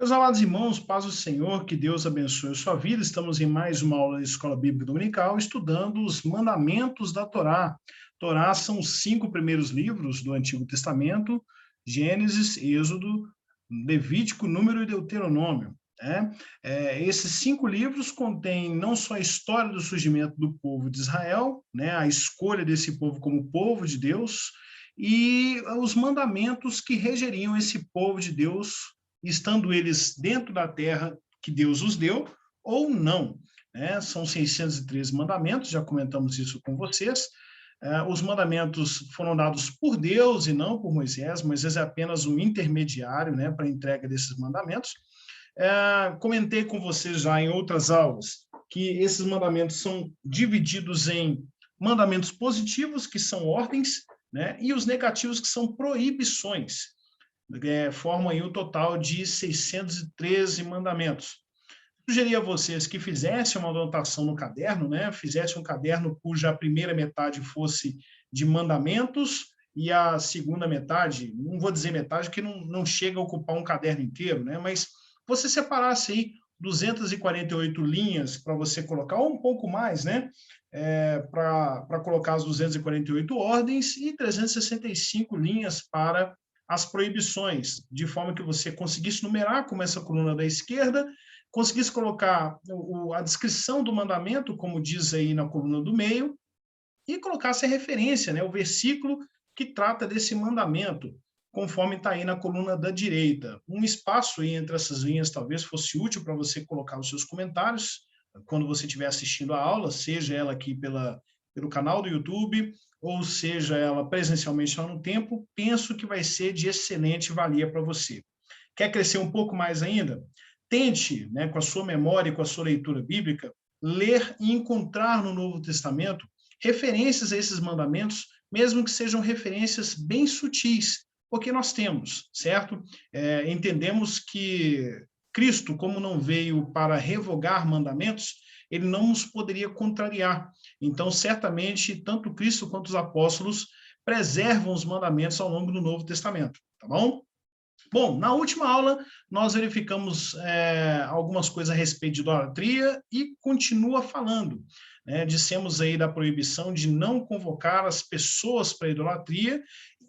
Meus amados irmãos, paz do Senhor, que Deus abençoe a sua vida. Estamos em mais uma aula da Escola Bíblica Dominical, estudando os mandamentos da Torá. Torá são os 5 primeiros livros do Antigo Testamento: Gênesis, Êxodo, Levítico, Número e Deuteronômio. Né? Esses 5 livros contêm não só a história do surgimento do povo de Israel, né, a escolha desse povo como povo de Deus, e os mandamentos que regeriam esse povo de Deus, estando eles dentro da terra que Deus os deu ou não. Né? São 613 mandamentos, já comentamos isso com vocês. Os mandamentos foram dados por Deus e não por Moisés. Moisés é apenas um intermediário, né, para a entrega desses mandamentos. Comentei com vocês já em outras aulas que esses mandamentos são divididos em mandamentos positivos, que são ordens, né, e os negativos, que são proibições. Formam aí um total de 613 mandamentos. Sugeri a vocês que fizessem uma anotação no caderno, né? Fizessem um caderno cuja primeira metade fosse de mandamentos e a segunda metade, não vou dizer metade, que não chega a ocupar um caderno inteiro, né? Mas você separasse aí 248 linhas para você colocar, ou um pouco mais, né? Para colocar as 248 ordens e 365 linhas para as proibições, de forma que você conseguisse numerar como essa coluna da esquerda, conseguisse colocar a descrição do mandamento, como diz aí na coluna do meio, e colocasse a referência, né, o versículo que trata desse mandamento, conforme está aí na coluna da direita. Um espaço aí entre essas linhas talvez fosse útil para você colocar os seus comentários, quando você estiver assistindo a aula, seja ela aqui pelo canal do YouTube, ou seja ela presencialmente lá no tempo. Penso que vai ser de excelente valia para você. Quer crescer um pouco mais ainda? Tente, né, com a sua memória e com a sua leitura bíblica, ler e encontrar no Novo Testamento referências a esses mandamentos, mesmo que sejam referências bem sutis, porque nós temos, certo? Entendemos que Cristo, como não veio para revogar mandamentos, ele não nos poderia contrariar. Então, certamente, tanto Cristo quanto os apóstolos preservam os mandamentos ao longo do Novo Testamento, tá bom? Bom, na última aula, nós verificamos algumas coisas a respeito de idolatria e continua falando. Dissemos aí da proibição de não convocar as pessoas para a idolatria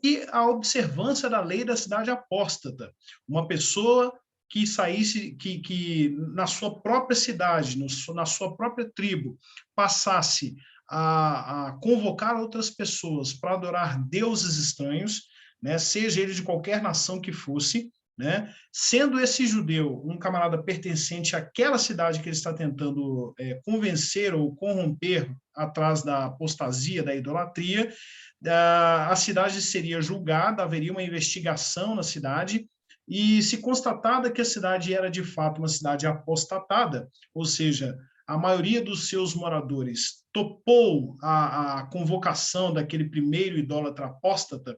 e a observância da lei da cidade apóstata. Uma pessoa que saísse, que na sua própria cidade, na sua própria tribo, passasse a convocar outras pessoas para adorar deuses estranhos, né, seja ele de qualquer nação que fosse, né, sendo esse judeu um camarada pertencente àquela cidade que ele está tentando convencer ou corromper atrás da apostasia, da idolatria, a cidade seria julgada, haveria uma investigação na cidade, e se constatada que a cidade era de fato uma cidade apostatada, ou seja, a maioria dos seus moradores topou a convocação daquele primeiro idólatra apóstata,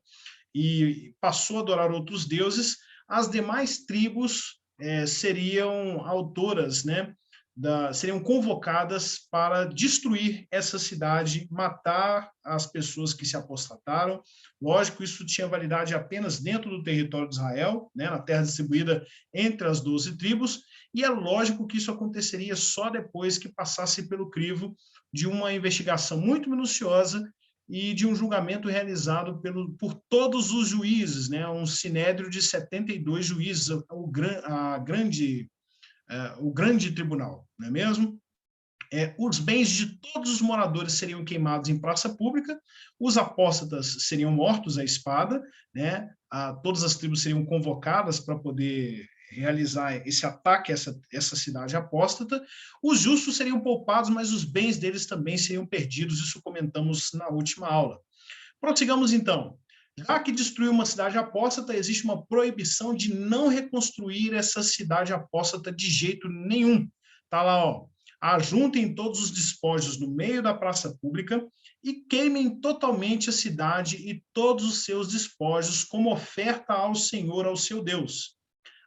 e passou a adorar outros deuses, as demais tribos seriam autoras, né, seriam convocadas para destruir essa cidade, matar as pessoas que se apostataram. Lógico, isso tinha validade apenas dentro do território de Israel, né, na terra distribuída entre as 12 tribos, e é lógico que isso aconteceria só depois que passasse pelo crivo de uma investigação muito minuciosa e de um julgamento realizado por todos os juízes, né, um sinédrio de 72 juízes, o grande tribunal, não é mesmo? Os bens de todos os moradores seriam queimados em praça pública, os apóstatas seriam mortos à espada, né? Todas as tribos seriam convocadas para poder realizar esse ataque a essa cidade apóstata. Os justos seriam poupados, mas os bens deles também seriam perdidos. Isso comentamos na última aula. Prossigamos então. Já que destruiu uma cidade apóstata, existe uma proibição de não reconstruir essa cidade apóstata de jeito nenhum. Está lá, ó. Ajuntem todos os despojos no meio da praça pública e queimem totalmente a cidade e todos os seus despojos como oferta ao Senhor, ao seu Deus.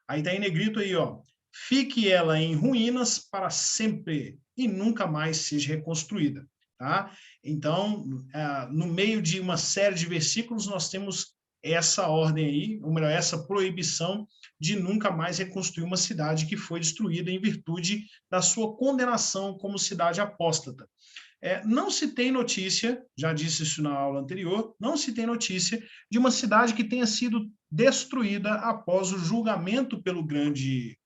Aí está em negrito aí, ó. Fique ela em ruínas para sempre e nunca mais seja reconstruída. Tá? Então, no meio de uma série de versículos, nós temos essa ordem aí, ou melhor, essa proibição de nunca mais reconstruir uma cidade que foi destruída em virtude da sua condenação como cidade apóstata. Não se tem notícia, já disse isso na aula anterior, não se tem notícia de uma cidade que tenha sido destruída após o julgamento pelo grande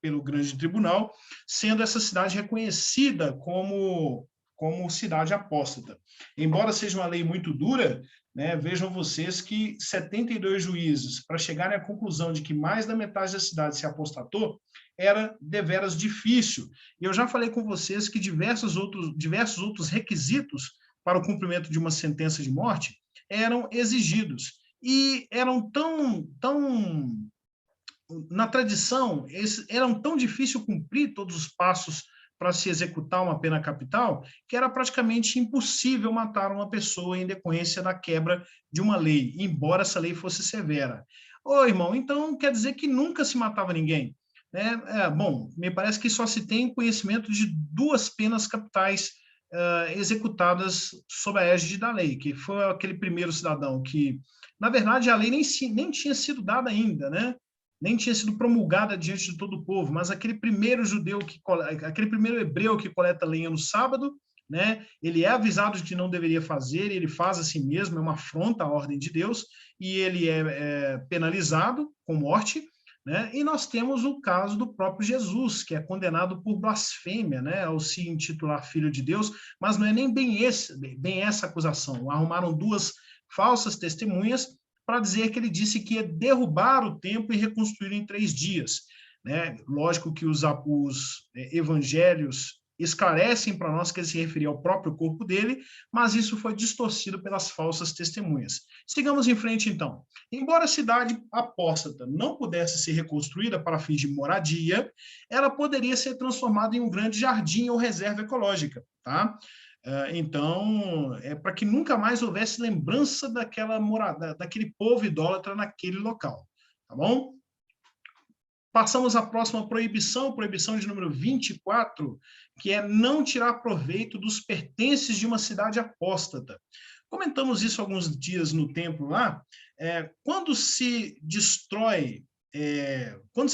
tribunal, sendo essa cidade reconhecida como cidade apóstata. Embora seja uma lei muito dura, né, vejam vocês que 72 juízes, para chegarem à conclusão de que mais da metade da cidade se apostatou, era deveras difícil. E eu já falei com vocês que diversos outros requisitos para o cumprimento de uma sentença de morte eram exigidos. E eram na tradição, eram tão difícil cumprir todos os passos para se executar uma pena capital, que era praticamente impossível matar uma pessoa em decorrência da quebra de uma lei, embora essa lei fosse severa. Ô, irmão, então quer dizer que nunca se matava ninguém? Bom, me parece que só se tem conhecimento de 2 penas capitais executadas sob a égide da lei, que foi aquele primeiro cidadão que, na verdade, a lei nem tinha sido dada ainda, né? Nem tinha sido promulgada diante de todo o povo, mas aquele primeiro aquele primeiro hebreu que coleta lenha no sábado, né? Ele é avisado de que não deveria fazer, e ele faz assim mesmo, é uma afronta à ordem de Deus, e ele é penalizado com morte, né? E nós temos o caso do próprio Jesus, que é condenado por blasfêmia, né? Ao se intitular filho de Deus, mas não é nem bem essa acusação. Arrumaram 2 falsas testemunhas para dizer que ele disse que ia derrubar o templo e reconstruir em 3 dias. Né? Lógico que os evangelhos esclarecem para nós que ele se referia ao próprio corpo dele, mas isso foi distorcido pelas falsas testemunhas. Sigamos em frente, então. Embora a cidade apóstata não pudesse ser reconstruída para fins de moradia, ela poderia ser transformada em um grande jardim ou reserva ecológica, tá? Então, para que nunca mais houvesse lembrança daquele povo idólatra naquele local, tá bom? Passamos à próxima proibição de número 24, que é não tirar proveito dos pertences de uma cidade apóstata. Comentamos isso alguns dias no templo lá. Quando se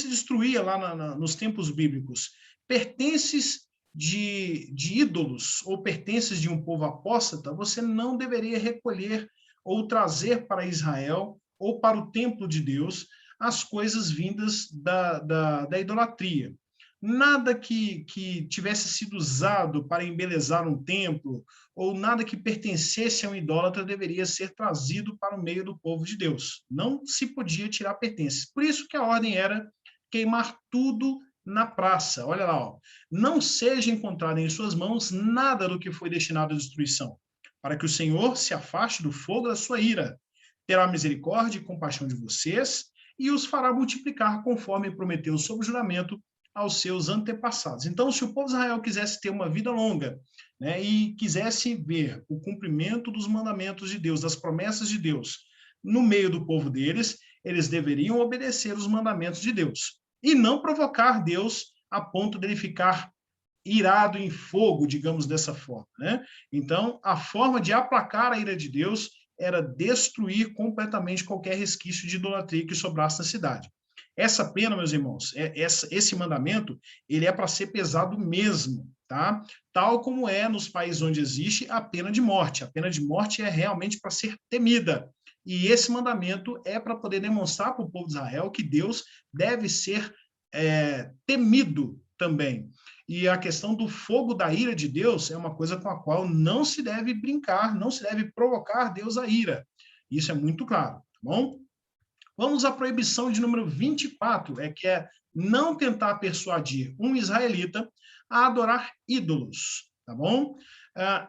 destruía lá nos tempos bíblicos pertences de ídolos ou pertences de um povo apóstata, você não deveria recolher ou trazer para Israel ou para o templo de Deus as coisas vindas da idolatria. Nada que tivesse sido usado para embelezar um templo ou nada que pertencesse a um idólatra deveria ser trazido para o meio do povo de Deus. Não se podia tirar pertences. Por isso que a ordem era queimar tudo na praça. Olha lá, ó. Não seja encontrado em suas mãos nada do que foi destinado à destruição, para que o Senhor se afaste do fogo da sua ira. Terá misericórdia e compaixão de vocês e os fará multiplicar conforme prometeu sob juramento aos seus antepassados. Então, se o povo de Israel quisesse ter uma vida longa, né, e quisesse ver o cumprimento dos mandamentos de Deus, das promessas de Deus, no meio do povo deles, eles deveriam obedecer os mandamentos de Deus e não provocar Deus a ponto dele ficar irado em fogo, digamos dessa forma, né? Então, a forma de aplacar a ira de Deus era destruir completamente qualquer resquício de idolatria que sobrasse na cidade. Essa pena, meus irmãos, esse mandamento, ele é para ser pesado mesmo, tá? Tal como é nos países onde existe a pena de morte. A pena de morte é realmente para ser temida. E esse mandamento é para poder demonstrar para o povo de Israel que Deus deve ser temido também. E a questão do fogo da ira de Deus é uma coisa com a qual não se deve brincar, não se deve provocar Deus a ira. Isso é muito claro, tá bom? Vamos à proibição de número 24, que é não tentar persuadir um israelita a adorar ídolos, tá bom?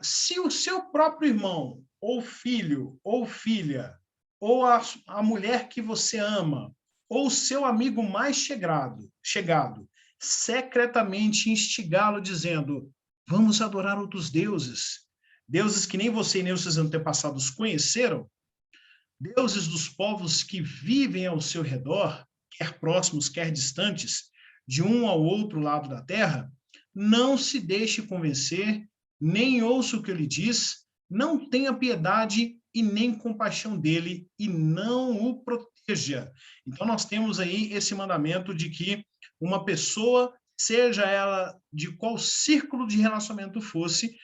Se o seu próprio irmão, ou filho, ou filha, ou a mulher que você ama, ou seu amigo mais chegado, secretamente instigá-lo dizendo, vamos adorar outros deuses, deuses que nem você e nem os seus antepassados conheceram, deuses dos povos que vivem ao seu redor, quer próximos, quer distantes, de um ao outro lado da terra, não se deixe convencer, nem ouça o que ele diz, não tenha piedade e nem compaixão dele, e não o proteja. Então, nós temos aí esse mandamento de que uma pessoa, seja ela de qual círculo de relacionamento fosse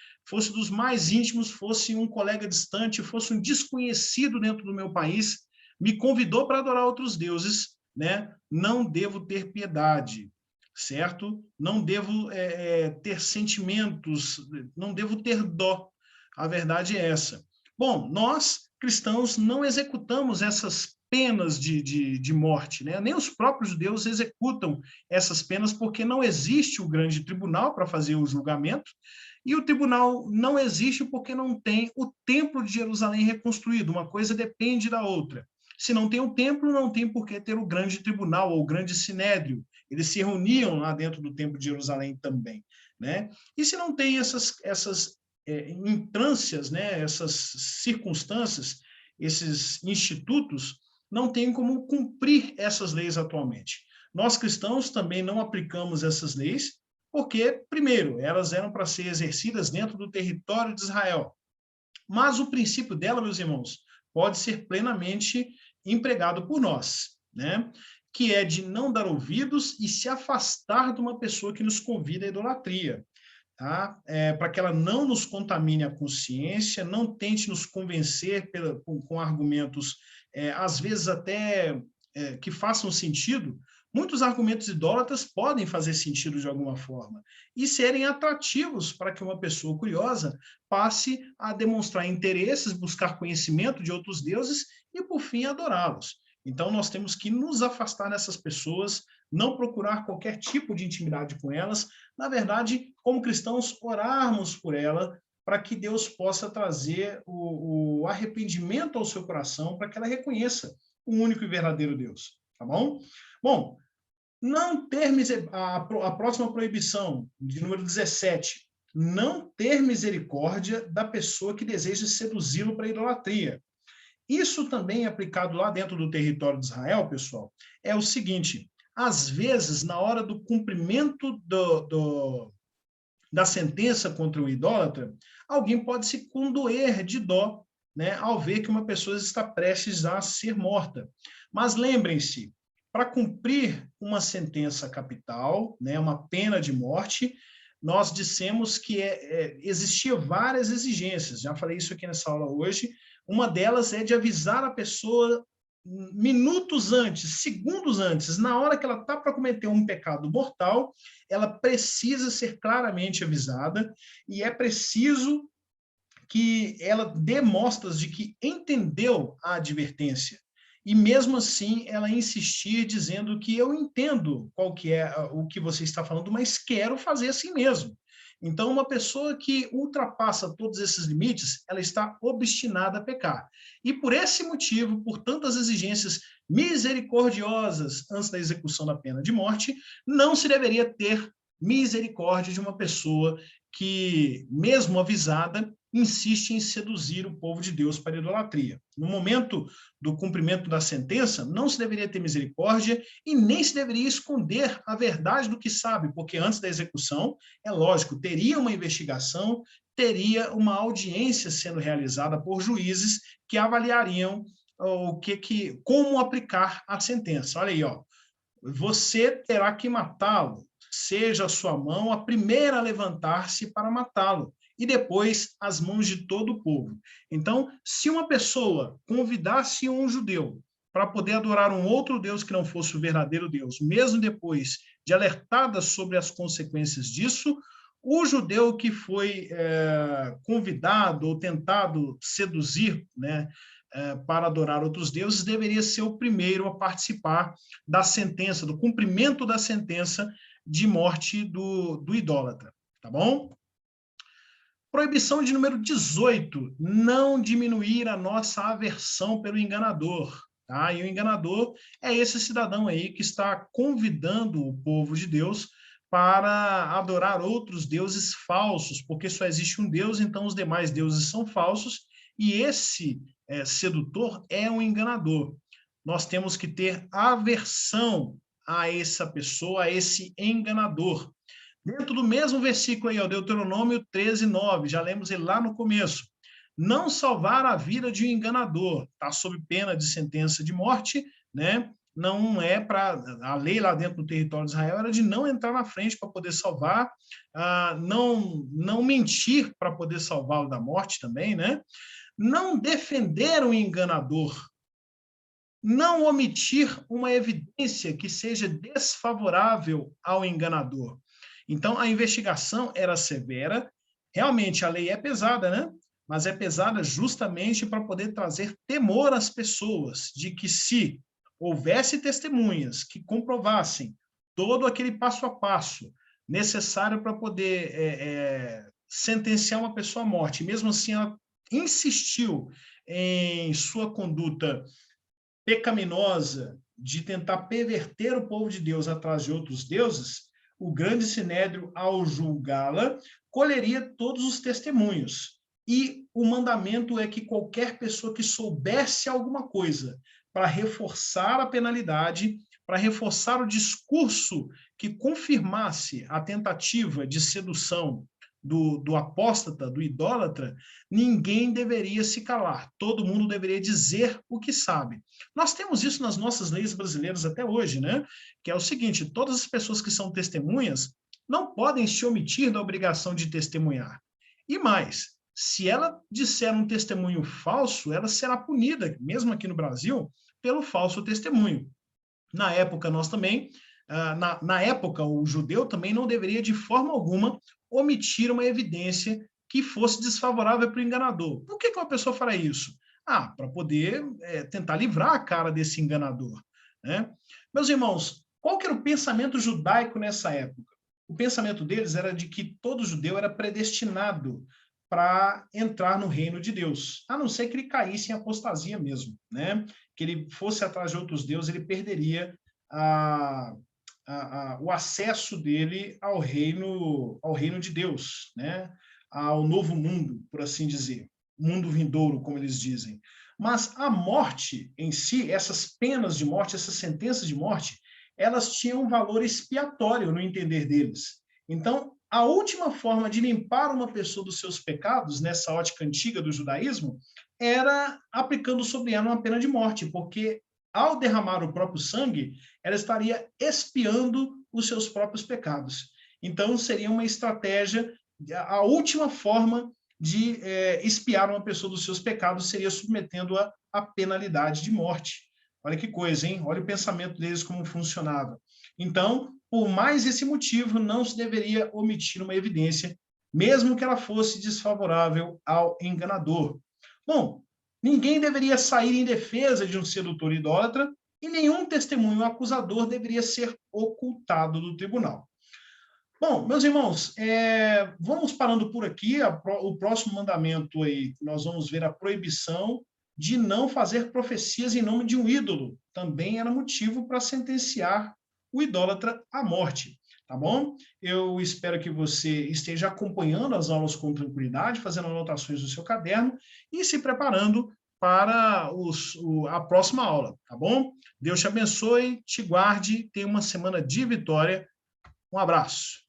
dos mais íntimos, fosse um colega distante, fosse um desconhecido dentro do meu país, me convidou para adorar outros deuses, né? Não devo ter piedade, certo? Não devo ter sentimentos, não devo ter dó. A verdade é essa. Bom, nós, cristãos, não executamos essas penas de morte, né? Nem os próprios judeus executam essas penas, porque não existe o grande tribunal para fazer o julgamento, e o tribunal não existe porque não tem o templo de Jerusalém reconstruído. Uma coisa depende da outra. Se não tem o templo, não tem por que ter o grande tribunal ou o grande sinédrio. Eles se reuniam lá dentro do templo de Jerusalém também, né? E se não tem essas intrâncias, né, essas circunstâncias, esses institutos, não tem como cumprir essas leis atualmente. Nós cristãos também não aplicamos essas leis, porque, primeiro, elas eram para ser exercidas dentro do território de Israel. Mas o princípio dela, meus irmãos, pode ser plenamente empregado por nós, né? Que é de não dar ouvidos e se afastar de uma pessoa que nos convida à idolatria. Tá? Para que ela não nos contamine a consciência, não tente nos convencer com argumentos, às vezes até que façam sentido. Muitos argumentos idólatras podem fazer sentido de alguma forma e serem atrativos para que uma pessoa curiosa passe a demonstrar interesses, buscar conhecimento de outros deuses e, por fim, adorá-los. Então, nós temos que nos afastar dessas pessoas, não procurar qualquer tipo de intimidade com elas. Na verdade, como cristãos, orarmos por ela, para que Deus possa trazer o arrependimento ao seu coração, para que ela reconheça o único e verdadeiro Deus. Tá bom? Bom, não ter a próxima proibição, de número 17, não ter misericórdia da pessoa que deseja seduzi-lo para a idolatria. Isso também é aplicado lá dentro do território de Israel, pessoal, é o seguinte: às vezes, na hora do cumprimento da sentença contra o idólatra, alguém pode se condoer de dó, né, ao ver que uma pessoa está prestes a ser morta. Mas lembrem-se, para cumprir uma sentença capital, né, uma pena de morte, nós dissemos que existia várias exigências. Já falei isso aqui nessa aula hoje. Uma delas é de avisar a pessoa minutos antes, segundos antes, na hora que ela está para cometer um pecado mortal, ela precisa ser claramente avisada e é preciso que ela dê mostras de que entendeu a advertência. E mesmo assim, ela insistir dizendo que eu entendo qual que é o que você está falando, mas quero fazer assim mesmo. Então, uma pessoa que ultrapassa todos esses limites, ela está obstinada a pecar. E por esse motivo, por tantas exigências misericordiosas antes da execução da pena de morte, não se deveria ter misericórdia de uma pessoa que, mesmo avisada, insiste em seduzir o povo de Deus para a idolatria. No momento do cumprimento da sentença, não se deveria ter misericórdia e nem se deveria esconder a verdade do que sabe, porque antes da execução, é lógico, teria uma investigação, teria uma audiência sendo realizada por juízes que avaliariam como aplicar a sentença. Olha aí, ó. Você terá que matá-lo, seja a sua mão a primeira a levantar-se para matá-lo, e depois as mãos de todo o povo. Então, se uma pessoa convidasse um judeu para poder adorar um outro Deus que não fosse o verdadeiro Deus, mesmo depois de alertada sobre as consequências disso, o judeu que foi convidado ou tentado seduzir, né, para adorar outros deuses, deveria ser o primeiro a participar da sentença, do cumprimento da sentença de morte do idólatra, tá bom? Proibição de número 18, não diminuir a nossa aversão pelo enganador. Tá? E o enganador é esse cidadão aí que está convidando o povo de Deus para adorar outros deuses falsos, porque só existe um Deus, então os demais deuses são falsos, e esse sedutor é um enganador. Nós temos que ter aversão a essa pessoa, a esse enganador. Dentro do mesmo versículo aí, ó, Deuteronômio 13:9, já lemos ele lá no começo. não salvar a vida de um enganador, está sob pena de sentença de morte, né? Não é para... A lei lá dentro do território de Israel era de não entrar na frente para poder salvar, não mentir para poder salvá-lo da morte também, né? Não defender o enganador, não omitir uma evidência que seja desfavorável ao enganador. Então, a investigação era severa, realmente a lei é pesada, né? Mas é pesada justamente para poder trazer temor às pessoas, de que se houvesse testemunhas que comprovassem todo aquele passo a passo necessário para poder sentenciar uma pessoa à morte, mesmo assim ela insistiu em sua conduta pecaminosa de tentar perverter o povo de Deus atrás de outros deuses, o grande sinédrio, ao julgá-la, colheria todos os testemunhos. E o mandamento é que qualquer pessoa que soubesse alguma coisa para reforçar a penalidade, para reforçar o discurso que confirmasse a tentativa de sedução do apóstata, do idólatra, ninguém deveria se calar, todo mundo deveria dizer o que sabe. Nós temos isso nas nossas leis brasileiras até hoje, né? Que é o seguinte, todas as pessoas que são testemunhas não podem se omitir da obrigação de testemunhar. E mais, se ela disser um testemunho falso, ela será punida, mesmo aqui no Brasil, pelo falso testemunho. Na época, nós também, na época, o judeu também não deveria, de forma alguma, omitir uma evidência que fosse desfavorável para o enganador. Por que uma pessoa fará isso? Para poder tentar livrar a cara desse enganador, né? Meus irmãos, qual que era o pensamento judaico nessa época? O pensamento deles era de que todo judeu era predestinado para entrar no reino de Deus, a não ser que ele caísse em apostasia mesmo, né? Que ele fosse atrás de outros deuses, ele perderia o acesso dele ao reino de Deus, né? Ao novo mundo, por assim dizer, mundo vindouro, como eles dizem. Mas a morte em si, essas penas de morte, essas sentenças de morte, elas tinham um valor expiatório no entender deles. Então, a última forma de limpar uma pessoa dos seus pecados, nessa ótica antiga do judaísmo, era aplicando sobre ela uma pena de morte, porque ao derramar o próprio sangue, ela estaria expiando os seus próprios pecados. Então, seria uma estratégia, a última forma de expiar uma pessoa dos seus pecados seria submetendo-a à penalidade de morte. Olha que coisa, hein? Olha o pensamento deles como funcionava. Então, por mais esse motivo, não se deveria omitir uma evidência, mesmo que ela fosse desfavorável ao enganador. Bom, ninguém deveria sair em defesa de um sedutor idólatra e nenhum testemunho acusador deveria ser ocultado do tribunal. Bom, meus irmãos, vamos parando por aqui. O próximo mandamento aí, nós vamos ver a proibição de não fazer profecias em nome de um ídolo. Também era motivo para sentenciar o idólatra à morte, tá bom? Eu espero que você esteja acompanhando as aulas com tranquilidade, fazendo anotações no seu caderno e se preparando para a próxima aula, tá bom? Deus te abençoe, te guarde, tenha uma semana de vitória. Um abraço.